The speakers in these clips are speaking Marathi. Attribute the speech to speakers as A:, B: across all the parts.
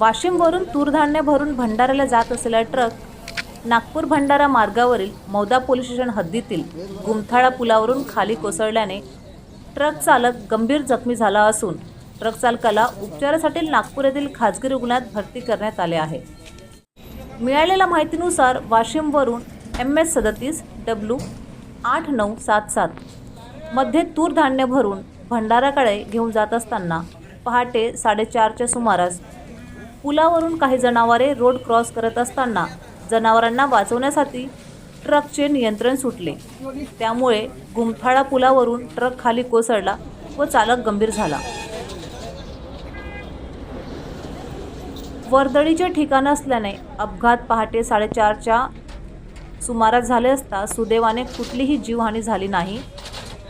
A: वाशिमवरून तूरधान्य भरून भंडाऱ्याला जात असलेला ट्रक नागपूर भंडारा मार्गावरील मौदा पोलीस स्टेशन हद्दीतील गुमथाळा पुलावरून खाली कोसळल्याने ट्रक चालक गंभीर जखमी झाला असून ट्रक चालकाला उपचारासाठी नागपूर येथील खाजगी रुग्णालयात भरती करण्यात आले आहे। मिळालेल्या माहितीनुसार वाशिमवरून MS37W8977 मध्ये तूरधान्य भरून भंडाराकडे घेऊन जात असताना पहाटे 4:30च्या सुमारास पुलावरून काही जनावरे रोड क्रॉस करत असताना जनावरांना वाचवण्यासाठी ट्रकचे नियंत्रण सुटले। त्यामुळे गुमथाळा पुलावरून ट्रक खाली कोसळला व चालक गंभीर झाला। वर्दळीचे ठिकाण असल्याने अपघात पहाटे 4:30च्या सुमारास झाले असता सुदैवाने कुठलीही जीवहानी झाली नाही।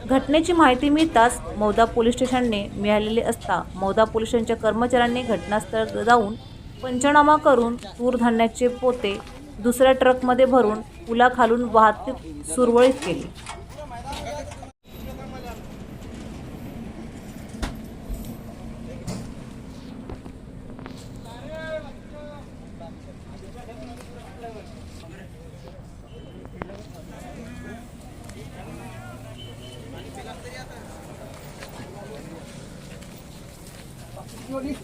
A: घटनेची माहिती मिळताच मौदा पोलीस स्टेशनने मिळालेली असता मौदा पोलीस स्टेशनच्या कर्मचाऱ्यांनी घटनास्थळी जाऊन पंचनामा करून तूरधान्याचे पोते दुसऱ्या ट्रकमध्ये भरून पुलाखालून वाहतूक सुरळीत केली।
B: Yoli.